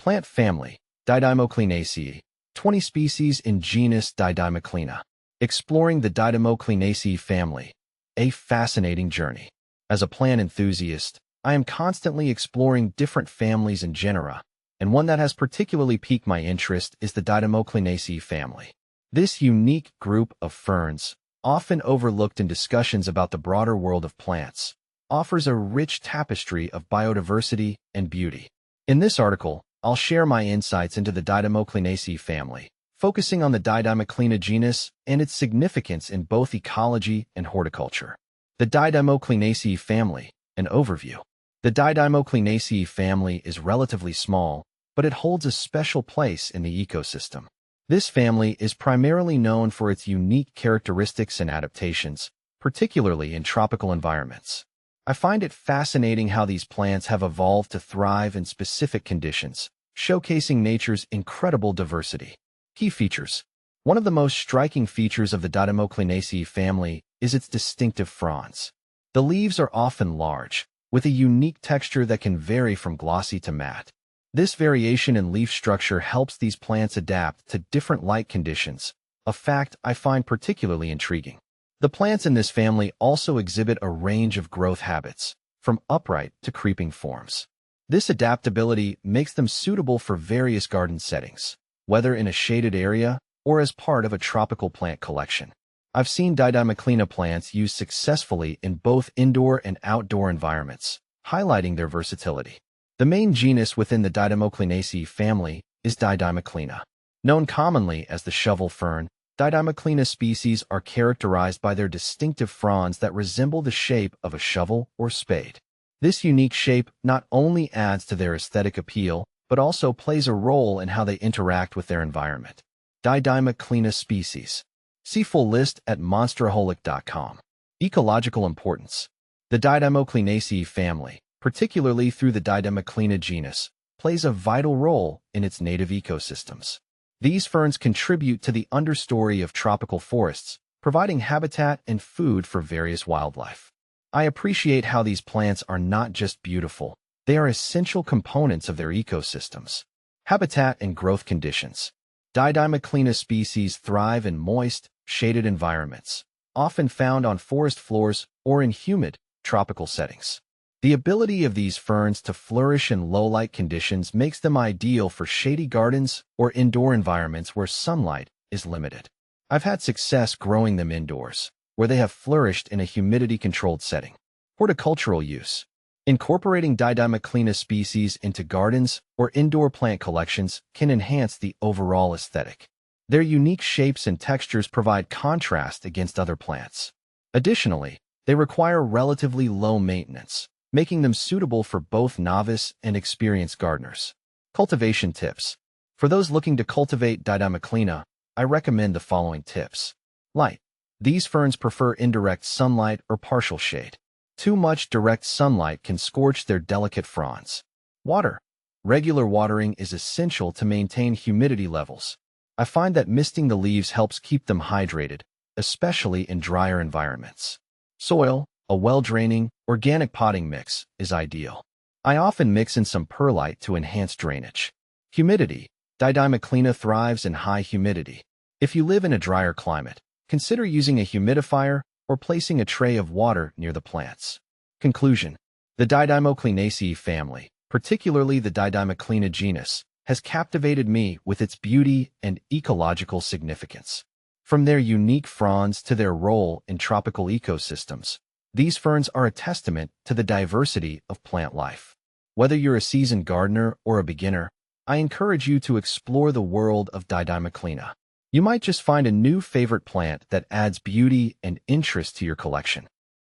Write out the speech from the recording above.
Plant family, Didymochlaenaceae, 20 species in genus Didymochlaena. Exploring the Didymochlaenaceae family, a fascinating journey. As a plant enthusiast, I am constantly exploring different families and genera, and one that has particularly piqued my interest is the Didymochlaenaceae family. This unique group of ferns, often overlooked in discussions about the broader world of plants, offers a rich tapestry of biodiversity and beauty. In this article, I'll share my insights into the Didymochlaenaceae family, focusing on the Didymochlaena genus and its significance in both ecology and horticulture. The Didymochlaenaceae family, an overview. The Didymochlaenaceae family is relatively small, but it holds a special place in the ecosystem. This family is primarily known for its unique characteristics and adaptations, particularly in tropical environments. I find it fascinating how these plants have evolved to thrive in specific conditions, showcasing nature's incredible diversity. Key features. One of the most striking features of the Didymochlaenaceae family is its distinctive fronds. The leaves are often large, with a unique texture that can vary from glossy to matte. This variation in leaf structure helps these plants adapt to different light conditions, a fact I find particularly intriguing. The plants in this family also exhibit a range of growth habits, from upright to creeping forms. This adaptability makes them suitable for various garden settings, whether in a shaded area or as part of a tropical plant collection. I've seen Didymochlaena plants used successfully in both indoor and outdoor environments, highlighting their versatility. The main genus within the Didymochlaenaceae family is Didymochlaena. Known commonly as the shovel fern, Didymochlaena species are characterized by their distinctive fronds that resemble the shape of a shovel or spade. This unique shape not only adds to their aesthetic appeal, but also plays a role in how they interact with their environment. Didymochlaena species. See full list at monsteraholic.com. Ecological importance. The Didymochlaenaceae family, particularly through the Didymochlaena genus, plays a vital role in its native ecosystems. These ferns contribute to the understory of tropical forests, providing habitat and food for various wildlife. I appreciate how these plants are not just beautiful, they are essential components of their ecosystems. Habitat and growth conditions. Didymochlaena species thrive in moist, shaded environments, often found on forest floors or in humid, tropical settings. The ability of these ferns to flourish in low-light conditions makes them ideal for shady gardens or indoor environments where sunlight is limited. I've had success growing them indoors, where they have flourished in a humidity-controlled setting. Horticultural use. Incorporating Didymochlaena species into gardens or indoor plant collections can enhance the overall aesthetic. Their unique shapes and textures provide contrast against other plants. Additionally, they require relatively low maintenance, making them suitable for both novice and experienced gardeners. Cultivation tips. For those looking to cultivate Didymochlaena, I recommend the following tips. Light. These ferns prefer indirect sunlight or partial shade. Too much direct sunlight can scorch their delicate fronds. Water. Regular watering is essential to maintain humidity levels. I find that misting the leaves helps keep them hydrated, especially in drier environments. Soil. A well-draining, organic potting mix is ideal. I often mix in some perlite to enhance drainage. Humidity. Didymochlaena thrives in high humidity. If you live in a drier climate, consider using a humidifier or placing a tray of water near the plants. Conclusion. The Didymochlaenaceae family, particularly the Didymochlaena genus, has captivated me with its beauty and ecological significance. From their unique fronds to their role in tropical ecosystems, these ferns are a testament to the diversity of plant life. Whether you're a seasoned gardener or a beginner, I encourage you to explore the world of Didymochlaena. You might just find a new favorite plant that adds beauty and interest to your collection.